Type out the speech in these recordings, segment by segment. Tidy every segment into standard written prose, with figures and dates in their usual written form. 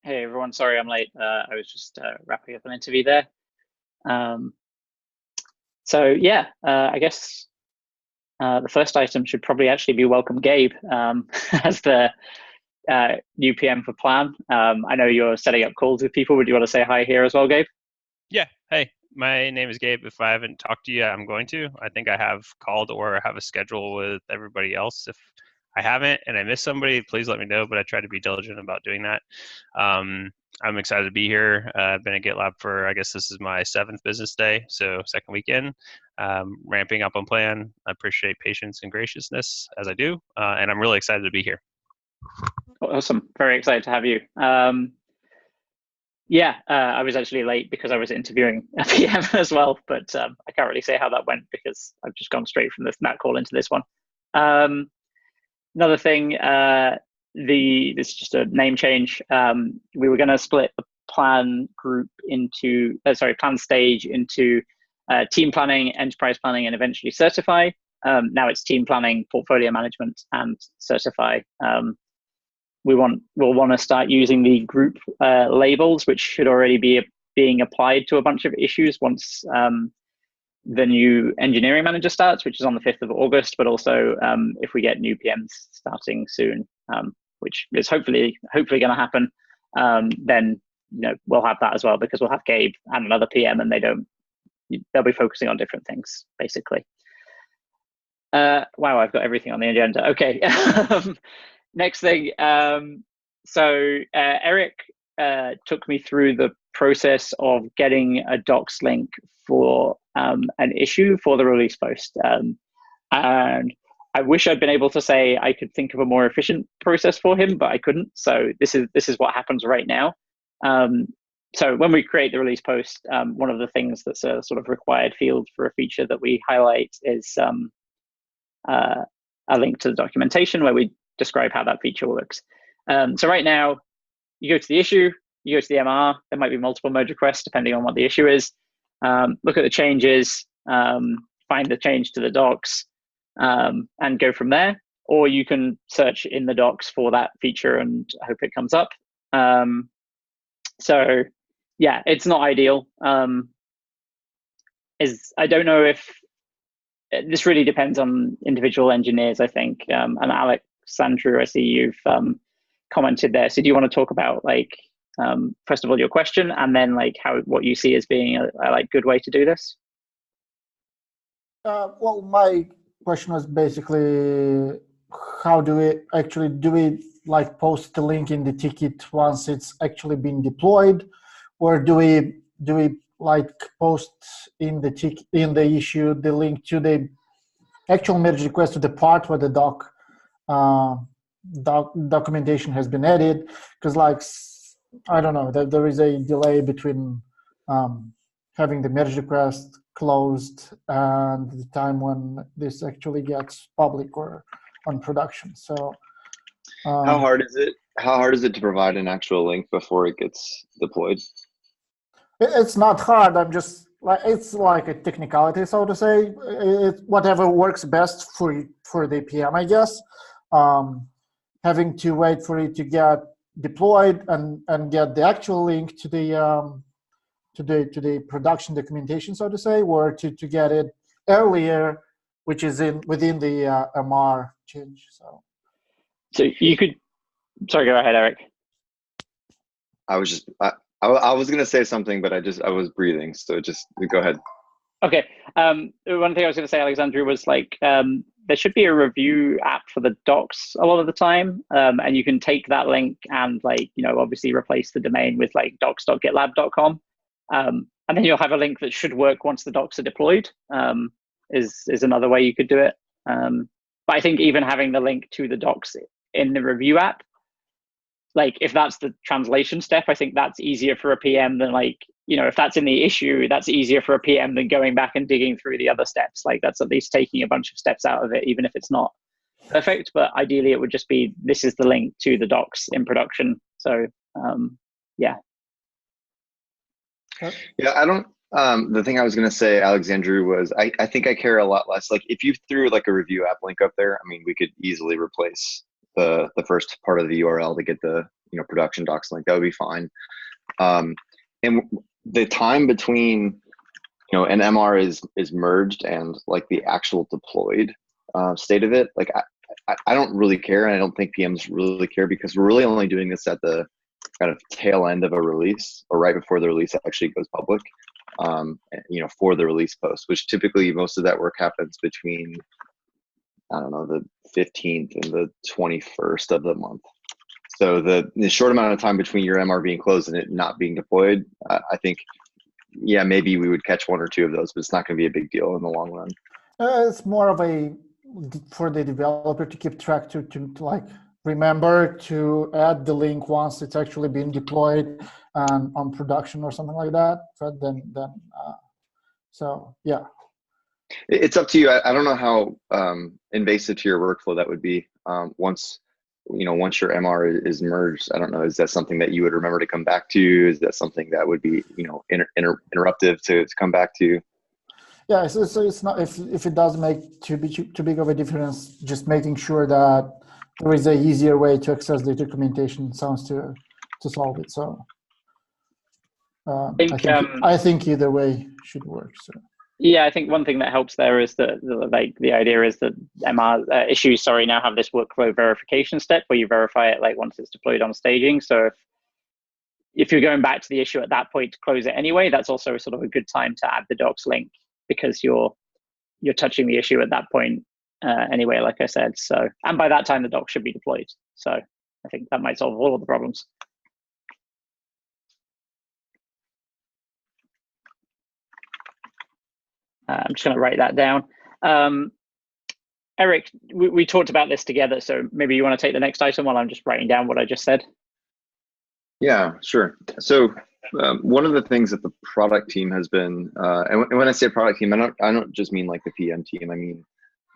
Hey everyone, sorry I'm late. I was just wrapping up an interview there. Um, I guess the first item should probably actually be welcome Gabe as the new PM for Plan. I know you're setting up calls with people. Would you want to say hi here as well, Gabe? Yeah. Hey, my name is Gabe. If I haven't talked to you, I'm going to. I think I have called or have a schedule with everybody else. If I haven't and I miss somebody, please let me know. But I try to be diligent about doing that. Um, I'm excited to be here. I've been at GitLab for, I guess this is my seventh business day, so second weekend. Ramping up on plan. I appreciate patience and graciousness as I do, and I'm really excited to be here. Awesome. Very excited to have you. I was actually late because I was interviewing a PM as well, but I can't really say how that went because I've just gone straight from that call into this one. Another thing, this is just a name change. We were going to split the plan group into, plan stage into team planning, enterprise planning, and eventually certify. Now it's team planning, portfolio management, and certify. We'll want to start using the group labels, which should already be being applied to a bunch of issues once the new engineering manager starts, which is on the 5th of August, but also if we get new PMs starting soon, which is hopefully going to happen, then we'll have that as well, because we'll have Gabe and another PM, and they'll be focusing on different things basically. Wow, I've got everything on the agenda. Okay. Next thing, Eric took me through the process of getting a docs link for an issue for the release post. And I wish I'd been able to say I could think of a more efficient process for him, but I couldn't. So this is what happens right now. So when we create the release post, one of the things that's a sort of required field for a feature that we highlight is a link to the documentation where we describe how that feature works. So right now, you go to the issue, you go to the MR, there might be multiple merge requests depending on what the issue is. Look at the changes, find the change to the docs, and go from there. Or you can search in the docs for that feature and hope it comes up. So yeah, it's not ideal. I don't know if this really depends on individual engineers, I think. And Alexandru, I see you've commented there. So do you want to talk about first of all your question, and then what you see as being a good way to do this? Well, my question was basically, how do we post the link in the ticket once it's actually been deployed, or do we post in the issue the link to the actual merge request to the part where the documentation has been added? Because I don't know, there is a delay between having the merge request closed and the time when this actually gets public or on production. So how hard is it to provide an actual link before it gets deployed? It's not hard. I'm just it's like a technicality, so to say. It's whatever works best for the PM, I guess. Having to wait for it to get deployed and get the actual link to the production documentation, so to say, or to get it earlier, which is within the MR change. So you could. Sorry, go ahead, Eric. I was going to say something, but I was breathing, so just go ahead. Okay. One thing I was going to say, Alexandru, was there should be a review app for the docs a lot of the time, and you can take that link and obviously replace the domain with docs.gitlab.com, and then you'll have a link that should work once the docs are deployed. Is another way you could do it. But I think even having the link to the docs in the review app, if that's the translation step, I think that's easier for a PM than if that's in the issue, that's easier for a PM than going back and digging through the other steps. That's at least taking a bunch of steps out of it, even if it's not perfect. But ideally, it would just be, this is the link to the docs in production. So yeah. Yeah, I don't. The thing I was going to say, Alexandru, was I think I care a lot less. If you threw a review app link up there, I mean, we could easily replace the first part of the URL to get the production docs link, that would be fine. And the time between an MR is merged and like the actual deployed state of it, like I don't really care, and I don't think PMs really care, because we're really only doing this at the kind of tail end of a release, or right before the release actually goes public, for the release post, which typically most of that work happens between, I don't know, the 15th and the 21st of the month. So the short amount of time between your MR being closed and it not being deployed, I think, yeah, maybe we would catch one or two of those, but it's not going to be a big deal in the long run. It's more of for the developer to keep track, to like remember to add the link once it's actually being deployed on production or something like that. But so yeah. It's up to you. I don't know how invasive to your workflow that would be. Once your MR is merged, I don't know, is that something that you would remember to come back to? Is that something that would be, interruptive to come back to? Yeah, so it's not, if it does make too big of a difference, just making sure that there is a easier way to access the documentation sounds to solve it. So I think either way should work. So. Yeah, I think one thing that helps there is that the idea is that MR issues now have this workflow verification step where you verify it like once it's deployed on staging. So if you're going back to the issue at that point to close it anyway, that's also sort of a good time to add the docs link, because you're touching the issue at that point anyway, like I said. So, and by that time the docs should be deployed. So I think that might solve all of the problems. I'm just going to write that down. Eric, we talked about this together, so maybe you want to take the next item while I'm just writing down what I just said. Yeah, sure. So one of the things that the product team has been, and when I say product team, I don't just mean like the PM team. I mean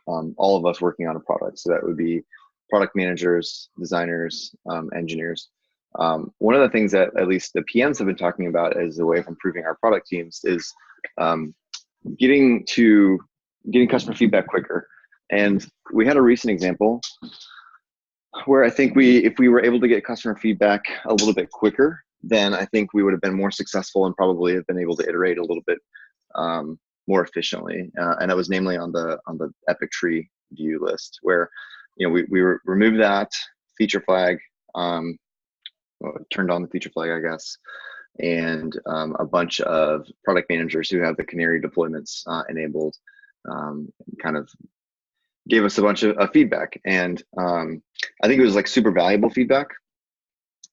all of us working on a product. So that would be product managers, designers, engineers. One of the things that at least the PMs have been talking about as a way of improving our product teams is getting customer feedback quicker. And we had a recent example where I think if we were able to get customer feedback a little bit quicker, then I think we would have been more successful and probably have been able to iterate a little bit more efficiently. And that was namely on the Epic Tree view list, where we removed that feature flag, turned on the feature flag, I guess, and a bunch of product managers who have the Canary deployments enabled kind of gave us a bunch of feedback. And I think it was like super valuable feedback.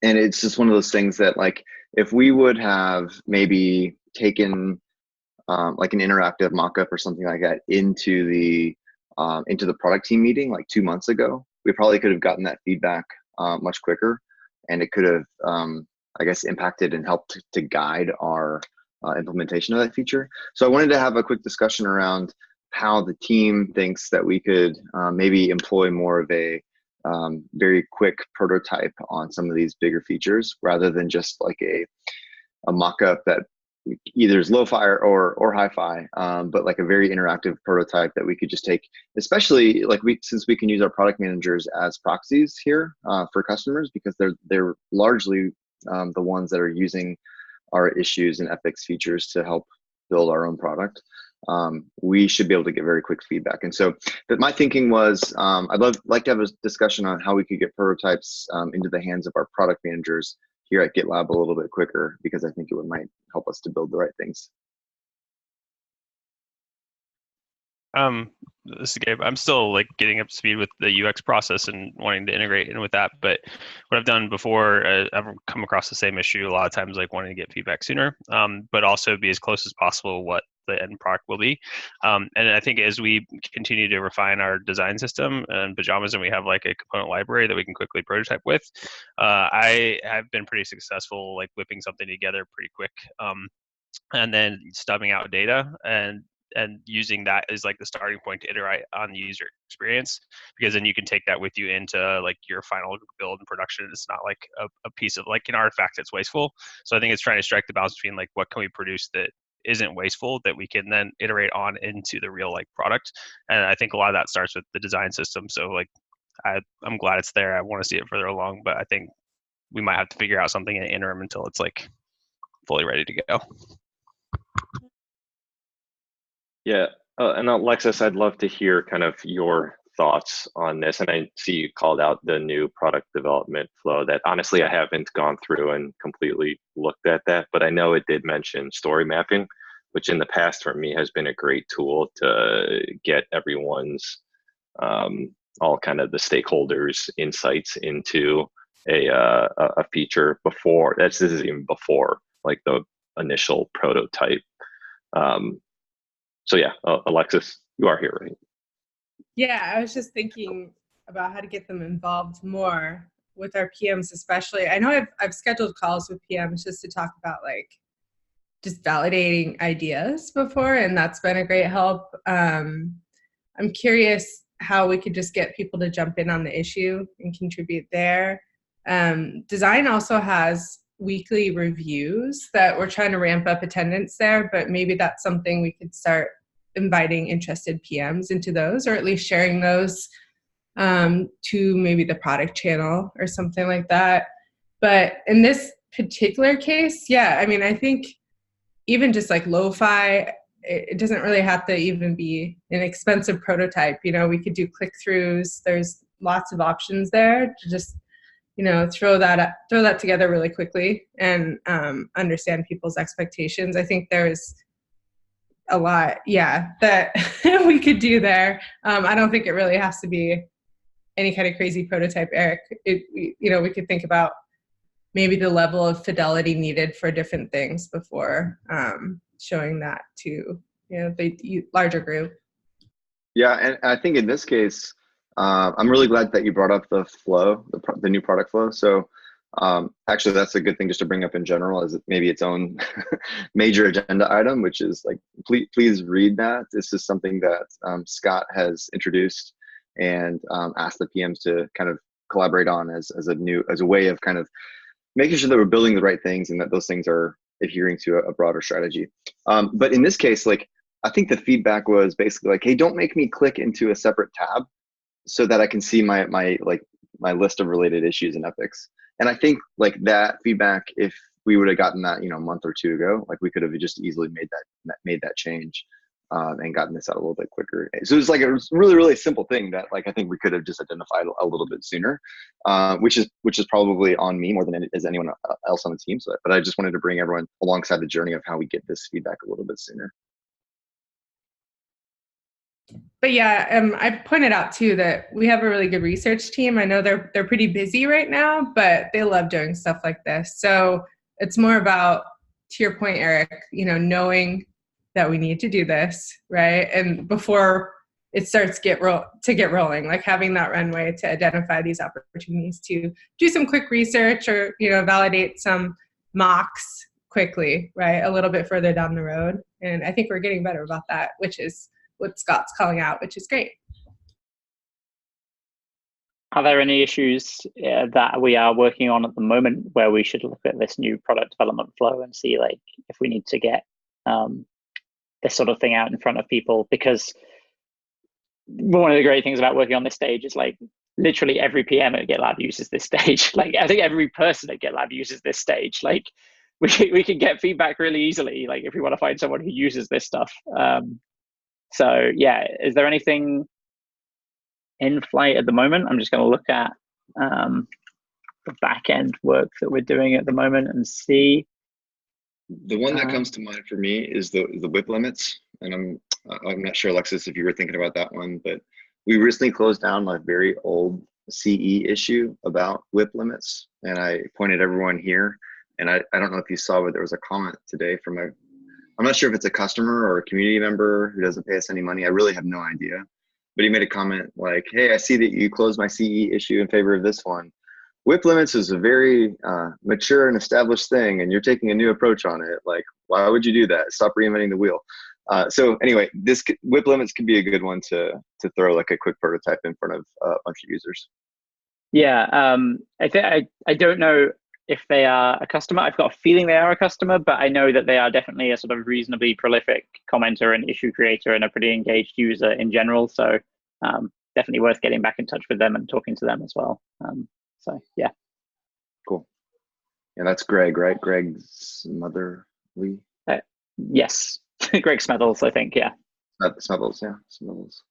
And it's just one of those things that, like, if we would have maybe taken like an interactive mockup or something like that into the product team meeting like 2 months ago, we probably could have gotten that feedback much quicker, and it could have I guess impacted and helped to guide our implementation of that feature. So I wanted to have a quick discussion around how the team thinks that we could maybe employ more of a very quick prototype on some of these bigger features, rather than just like a mock-up that either is lo-fi or hi-fi, but like a very interactive prototype that we could just take, especially like since we can use our product managers as proxies here for customers, because they're largely the ones that are using our issues and Epic's features to help build our own product. We should be able to get very quick feedback. And so my thinking was, I'd like to have a discussion on how we could get prototypes into the hands of our product managers here at GitLab a little bit quicker, because I think it might help us to build the right things. This is Gabe. I'm still like getting up to speed with the UX process and wanting to integrate in with that. But what I've done before, I've come across the same issue a lot of times, like wanting to get feedback sooner, but also be as close as possible what the end product will be. And I think as we continue to refine our design system and pajamas, and we have like a component library that we can quickly prototype with, I have been pretty successful like whipping something together pretty quick, and then stubbing out data and using that as like the starting point to iterate on the user experience, because then you can take that with you into like your final build and production. It's not like a piece of like an artifact that's wasteful. So I think it's trying to strike the balance between like what can we produce that isn't wasteful that we can then iterate on into the real like product. And I think a lot of that starts with the design system. So like I'm glad it's there. I want to see it further along, but I think we might have to figure out something in the interim until it's like fully ready to go. Yeah, and Alexis, I'd love to hear kind of your thoughts on this. And I see you called out the new product development flow that honestly I haven't gone through and completely looked at that, but I know it did mention story mapping, which in the past for me has been a great tool to get everyone's all kind of the stakeholders' insights into a feature before. This is even before like the initial prototype. So yeah, Alexis, you are here, right? Yeah, I was just thinking about how to get them involved more with our PMs, especially. I know I've scheduled calls with PMs just to talk about like just validating ideas before, and that's been a great help. I'm curious how we could just get people to jump in on the issue and contribute there. Design also has weekly reviews that we're trying to ramp up attendance there, but maybe that's something we could start inviting interested PMs into those, or at least sharing those to maybe the product channel or something like that. But in this particular case, yeah, I mean, I think even just like lo-fi, it doesn't really have to even be an expensive prototype. You know, we could do click-throughs. There's lots of options there to just, you know, throw that together really quickly and understand people's expectations. I think there's a lot, yeah, that we could do there. I don't think it really has to be any kind of crazy prototype, Eric. You know, we could think about maybe the level of fidelity needed for different things before showing that to, you know, the larger group. Yeah, and I think in this case, I'm really glad that you brought up the flow, the new product flow. So actually, that's a good thing just to bring up in general, as maybe its own major agenda item, which is like, please read that. This is something that Scott has introduced and asked the PMs to kind of collaborate on as a way of kind of making sure that we're building the right things and that those things are adhering to a broader strategy. But in this case, like, I think the feedback was basically like, hey, don't make me click into a separate tab so that I can see my list of related issues and epics. And I think like that feedback, if we would have gotten that, you know, a month or two ago, like we could have just easily made that change and gotten this out a little bit quicker. So it was really, really simple thing that like I think we could have just identified a little bit sooner, which is probably on me more than as anyone else on the team. So, but I just wanted to bring everyone alongside the journey of how we get this feedback a little bit sooner. But yeah, I pointed out too that we have a really good research team. I know they're pretty busy right now, but they love doing stuff like this. So it's more about, to your point, Eric, you know, knowing that we need to do this, right? And before it starts to get rolling, like having that runway to identify these opportunities to do some quick research or, you know, validate some mocks quickly, right? A little bit further down the road. And I think we're getting better about that, which is what Scott's calling out, which is great. Are there any issues that we are working on at the moment where we should look at this new product development flow and see like if we need to get this sort of thing out in front of people? Because one of the great things about working on this stage is like literally every PM at GitLab uses this stage. Like I think every person at GitLab uses this stage. Like we can get feedback really easily, like if we want to find someone who uses this stuff. So yeah, is there anything in flight at the moment? I'm just going to look at the back end work that we're doing at the moment and see. The one that comes to mind for me is the WIP limits, and I'm not sure, Alexis, if you were thinking about that one, but we recently closed down a very old CE issue about WIP limits, and I pointed everyone here, and I don't know if you saw, but there was a comment today from I'm not sure if it's a customer or a community member who doesn't pay us any money. I really have no idea. But he made a comment like, hey, I see that you closed my CE issue in favor of this one. WIP limits is a very mature and established thing, and you're taking a new approach on it. Like, why would you do that? Stop reinventing the wheel. So anyway, this WIP limits could be a good one to throw like a quick prototype in front of a bunch of users. Yeah, I don't know if they are a customer. I've got a feeling they are a customer, but I know that they are definitely a sort of reasonably prolific commenter and issue creator and a pretty engaged user in general. So definitely worth getting back in touch with them and talking to them as well. So yeah. Cool. And that's Greg, right? Greg's Motherly. Yes, Greg Smethels, I think. Yeah. Smethels, yeah, Smethels.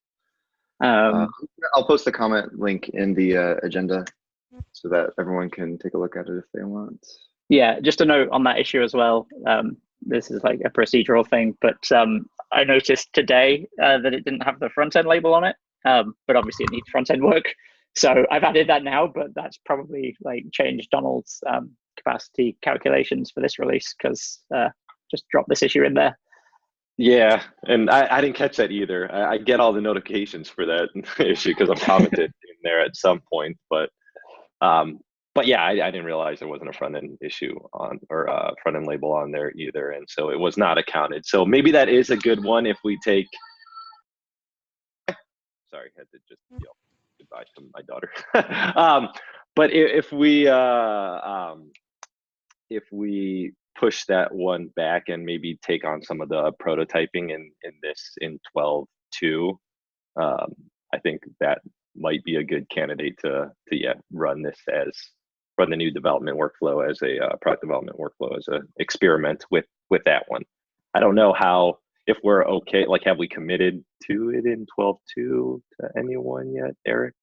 Um, I'll post the comment link in the agenda so that everyone can take a look at it if they want. Yeah, just a note on that issue as well. This is like a procedural thing, but I noticed today that it didn't have the front end label on it, but obviously it needs front end work. So I've added that now, but that's probably like changed Donald's capacity calculations for this release because just dropped this issue in there. Yeah, and I didn't catch that either. I get all the notifications for that issue because I'm commented in there at some point, but yeah, I didn't realize there wasn't a front end issue on or front end label on there either, and so it was not accounted. So maybe that is a good one if we take. Sorry, had to just yell goodbye to my daughter. But if we push that one back and maybe take on some of the prototyping in 12.2, I think that might be a good candidate to run the new development workflow as a product development workflow as an experiment with that one. I don't know if we're okay, like have we committed to it in 12.2 to anyone yet, Eric?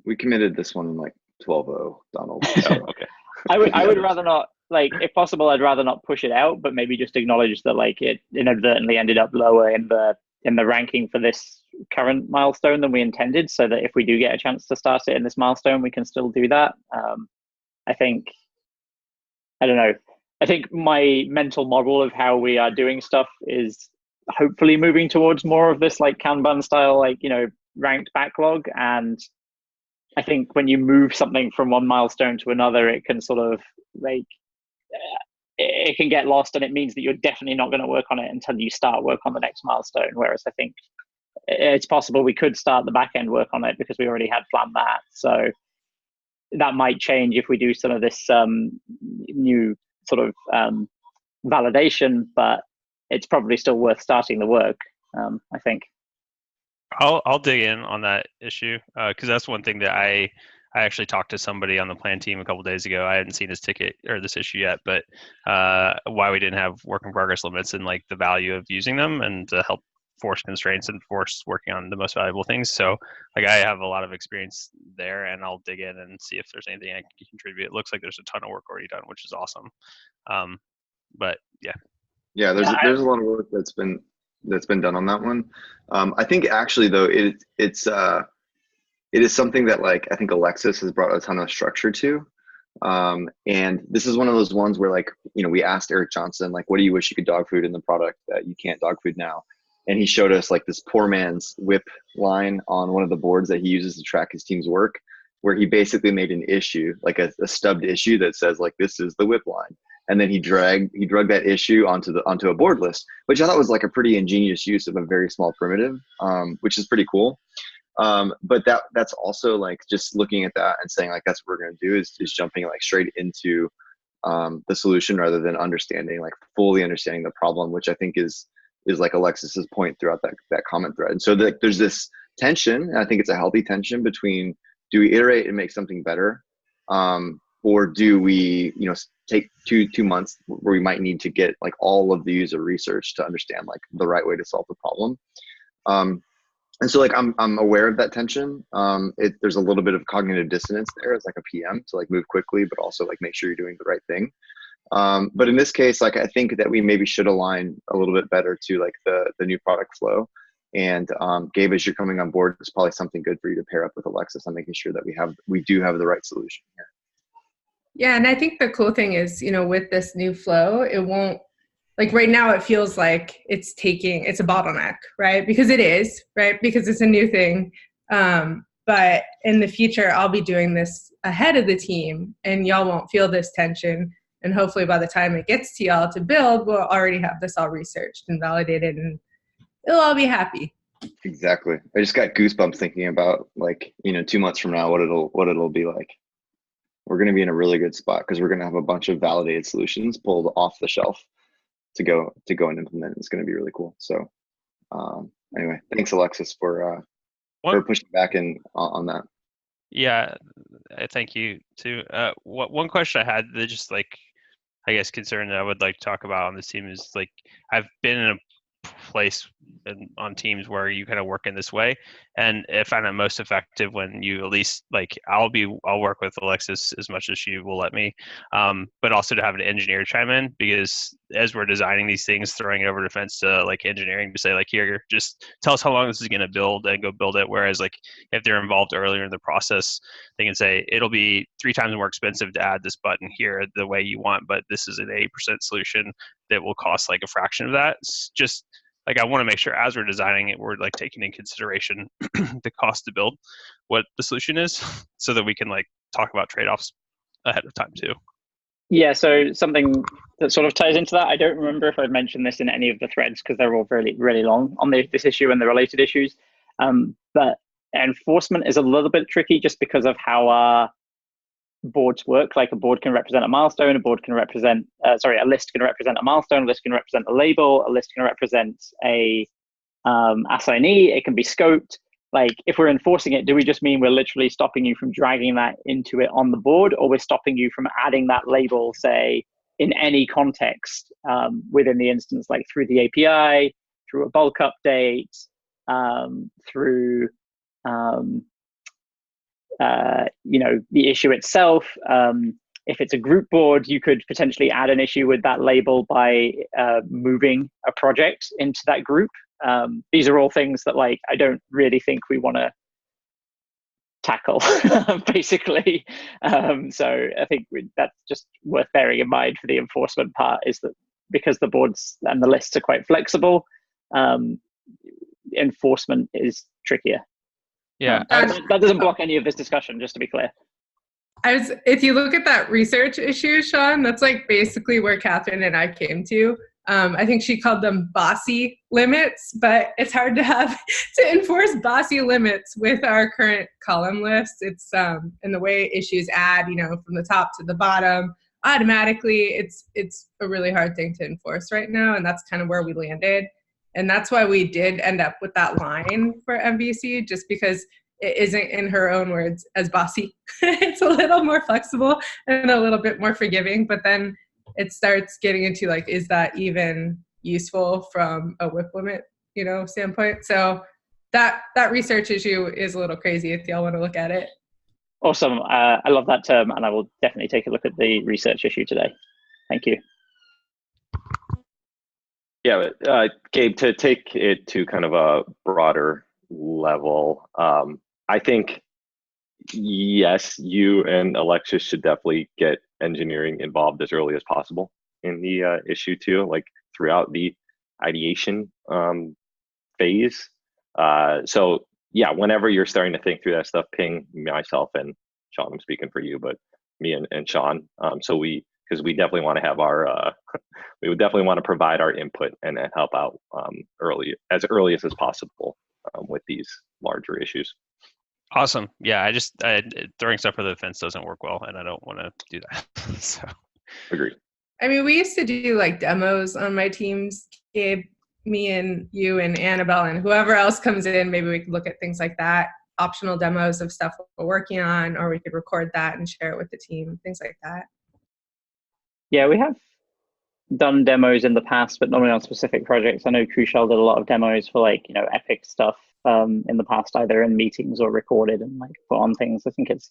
We committed this one in like 12.0, Donald. Oh, okay. I would rather not, like, if possible, I'd rather not push it out, but maybe just acknowledge that like it inadvertently ended up lower in the ranking for this current milestone than we intended, so that if we do get a chance to start it in this milestone, we can still do that. I think my mental model of how we are doing stuff is hopefully moving towards more of this like Kanban style, like, ranked backlog. And I think when you move something from one milestone to another, it can sort of like, it can get lost, and it means that you're definitely not going to work on it until you start work on the next milestone. Whereas I think it's possible we could start the back end work on it because we already had planned that. So that might change if we do some of this new sort of validation, but it's probably still worth starting the work, I think. I'll dig in on that issue because that's one thing that I actually talked to somebody on the plan team a couple days ago. I hadn't seen this ticket or this issue yet, but why we didn't have work in progress limits and like the value of using them and to help force constraints and force working on the most valuable things. So like I have a lot of experience there, and I'll dig in and see if there's anything I can contribute. It looks like there's a ton of work already done, which is awesome. But yeah. Yeah, there's a lot of work that's been done on that one. I think actually though it is something that like I think Alexis has brought a ton of structure to. And this is one of those ones where like, we asked Eric Johnson, like, what do you wish you could dog food in the product that you can't dog food now? And he showed us like this poor man's whip line on one of the boards that he uses to track his team's work, where he basically made an issue, like a stubbed issue that says like, this is the whip line. And then he drug that issue onto a board list, which I thought was like a pretty ingenious use of a very small primitive, which is pretty cool. But that's also like just looking at that and saying like that's what we're going to do is jumping like straight into the solution rather than fully understanding the problem, which I think is like Alexis's point throughout that comment thread. And so there's this tension, and I think it's a healthy tension between, do we iterate and make something better, or do we take two months where we might need to get like all of the user research to understand like the right way to solve the problem. And so like I'm aware of that tension. There's a little bit of cognitive dissonance there as like a PM to like move quickly, but also like make sure you're doing the right thing. But in this case, like I think that we maybe should align a little bit better to like the new product flow. And Gabe, as you're coming on board, it's probably something good for you to pair up with Alexis on making sure that we do have the right solution here. Yeah, and I think the cool thing is, with this new flow, it won't, like right now it feels like it's a bottleneck, right? Because it is, right? Because it's a new thing. But in the future, I'll be doing this ahead of the team and y'all won't feel this tension. And hopefully by the time it gets to y'all to build, we'll already have this all researched and validated and it'll all be happy. Exactly. I just got goosebumps thinking about like, 2 months from now, what it'll be like. We're going to be in a really good spot because we're going to have a bunch of validated solutions pulled off the shelf to go and implement. It's going to be really cool. So anyway, thanks Alexis for pushing back on that. Yeah, thank you too. One question I had that just like, I guess, concern that I would like to talk about on this team is like, I've been in a place on teams where you kind of work in this way, and I find it most effective when you at least like, I'll work with Alexis as much as she will let me, but also to have an engineer chime in, because as we're designing these things, throwing it over the fence to like engineering to say like, here, just tell us how long this is going to build and go build it. Whereas like, if they're involved earlier in the process, they can say it'll be 3 times more expensive to add this button here the way you want, but this is an 80% solution that will cost like a fraction of that. It's just like, I want to make sure as we're designing it, we're like taking in consideration the cost to build what the solution is, so that we can like talk about trade-offs ahead of time too. Yeah, so something that sort of ties into that, I don't remember if I've mentioned this in any of the threads because they're all really, really long on this issue and the related issues. But enforcement is a little bit tricky just because of how our boards work. Like, a board can represent a milestone, a board can represent, a list can represent a milestone, a list can represent a label, a list can represent a assignee, it can be scoped. Like, if we're enforcing it, do we just mean we're literally stopping you from dragging that into it on the board, or we're stopping you from adding that label, say, in any context within the instance, like through the API, through a bulk update, through the issue itself. If it's a group board, you could potentially add an issue with that label by moving a project into that group. These are all things that like, I don't really think we want to tackle, basically. So I think that's just worth bearing in mind for the enforcement part, is that because the boards and the lists are quite flexible, enforcement is trickier. Yeah, that doesn't block any of this discussion, just to be clear. If you look at that research issue, Sean, that's like basically where Catherine and I came to. I think she called them bossy limits, but it's hard to enforce bossy limits with our current column list. It's and the way issues add, from the top to the bottom automatically. It's a really hard thing to enforce right now, and that's kind of where we landed. And that's why we did end up with that line for MVC, just because it isn't, in her own words, as bossy. It's a little more flexible and a little bit more forgiving, but then it starts getting into like, is that even useful from a WIP limit, standpoint? So that research issue is a little crazy if y'all want to look at it. Awesome. I love that term, and I will definitely take a look at the research issue today. Thank you. Yeah, Gabe, to take it to kind of a broader level, I think, yes, you and Alexis should definitely get engineering involved as early as possible in the issue too, like throughout the ideation phase. So yeah, whenever you're starting to think through that stuff, ping myself and Sean. I'm speaking for you, but me and Sean. Because we definitely want to have our, we would definitely want to provide our input and help out early as possible with these larger issues. Awesome. Yeah, I just throwing stuff over the fence doesn't work well, and I don't want to do that. So, agreed. I mean, we used to do like demos on my teams, Gabe, me and you and Annabelle and whoever else comes in. Maybe we could look at things like that, optional demos of stuff we're working on, or we could record that and share it with the team, things like that. Yeah, we have done demos in the past, but normally on specific projects. I know Kushal did a lot of demos for like, Epic stuff in the past, either in meetings or recorded and like put on things. I think it's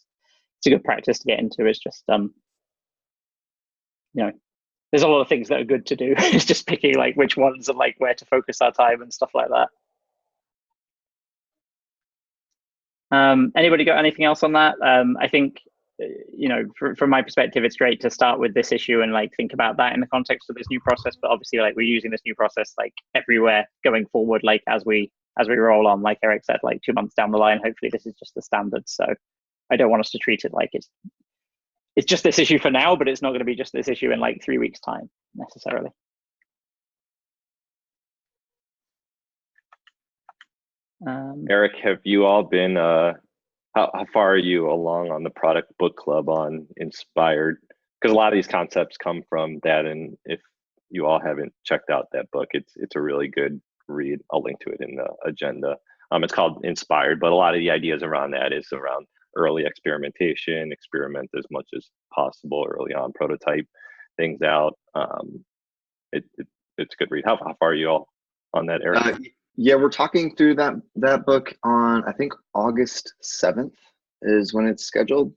a good practice to get into. It's just there's a lot of things that are good to do. It's just picking like which ones and like where to focus our time and stuff like that. Anybody got anything else on that? I think, from my perspective, it's great to start with this issue and like think about that in the context of this new process. But obviously, like, we're using this new process like everywhere going forward. Like as we roll on, like Eric said, like 2 months down the line, hopefully this is just the standard. So I don't want us to treat it like it's just this issue for now, but it's not going to be just this issue in like 3 weeks' time necessarily. Eric, have you all been? How far are you along on the product book club on Inspired? Because a lot of these concepts come from that, and if you all haven't checked out that book, it's a really good read. I'll link to it in the agenda. It's called Inspired, but a lot of the ideas around that is around early experimentation, experiment as much as possible early on, prototype things out. It's a good read. How far are you all on that, Eric? Yeah, we're talking through that book on, I think, August 7th is when it's scheduled.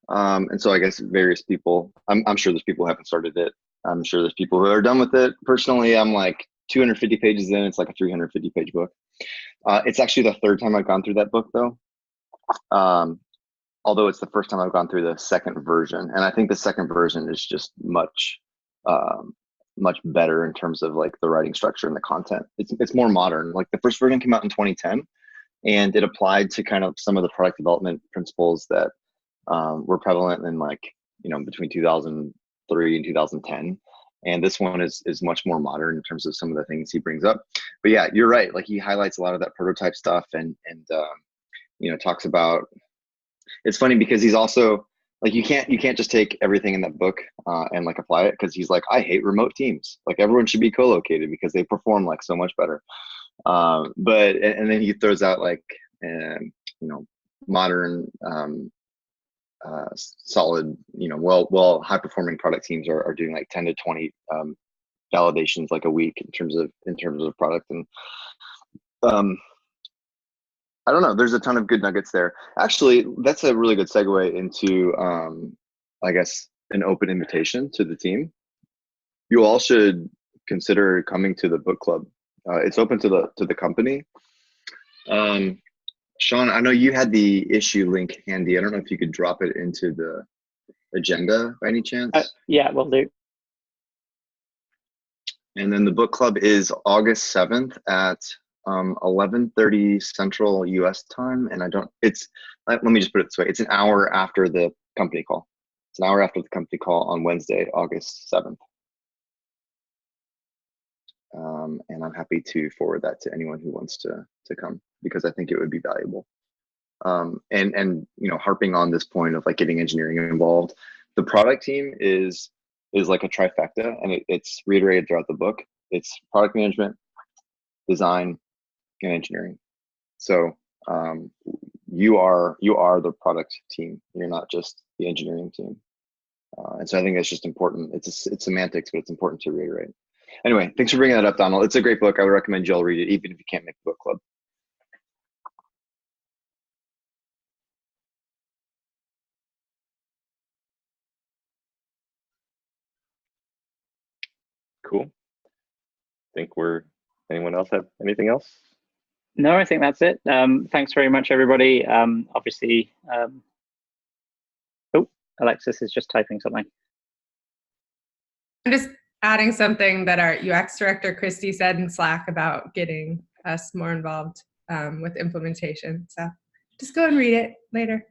And so I guess various people, I'm sure there's people who haven't started it. I'm sure there's people who are done with it. Personally, I'm like 250 pages in. It's like a 350-page book. It's actually the third time I've gone through that book, though. Although it's the first time I've gone through the second version. And I think the second version is just much better in terms of like the writing structure and the content. It's more modern. Like the first version came out in 2010, and it applied to kind of some of the product development principles that were prevalent in, like, between 2003 and 2010. And this one is much more modern in terms of some of the things he brings up. But yeah, you're right. Like he highlights a lot of that prototype stuff and talks about. It's funny because he's also like, you can't just take everything in that book and like apply it, because he's like, I hate remote teams. Like everyone should be co-located because they perform like so much better. But then he throws out like modern solid, well high performing product teams are doing like 10 to 20 validations like a week in terms of product. And I don't know, there's a ton of good nuggets there. Actually, that's a really good segue into I guess an open invitation to the team. You all should consider coming to the book club. It's open to the company. Sean, I know you had the issue link handy. I don't know if you could drop it into the agenda by any chance. Yeah, will do. And then the book club is August 7th at 11:30 Central US time. And let me just put it this way. It's an hour after the company call. It's an hour after the company call on Wednesday, August 7th. And I'm happy to forward that to anyone who wants to come, because I think it would be valuable. And harping on this point of like getting engineering involved, the product team is like a trifecta, and it's reiterated throughout the book. It's product management, design, and engineering. So you are the product team. You're not just the engineering team. And so I think that's just important. It's semantics, but it's important to reiterate. Anyway, thanks for bringing that up, Donald. It's a great book. I would recommend you all read it, even if you can't make the book club. Cool. Anyone else have anything else? No, I think that's it. Thanks very much, everybody. Obviously, Alexis is just typing something. I'm just adding something that our UX director, Christy, said in Slack about getting us more involved with implementation. So just go and read it later.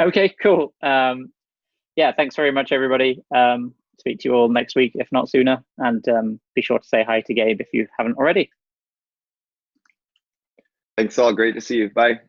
Okay, cool. Yeah, thanks very much, everybody. Speak to you all next week, if not sooner. And be sure to say hi to Gabe if you haven't already. Thanks all. Great to see you. Bye.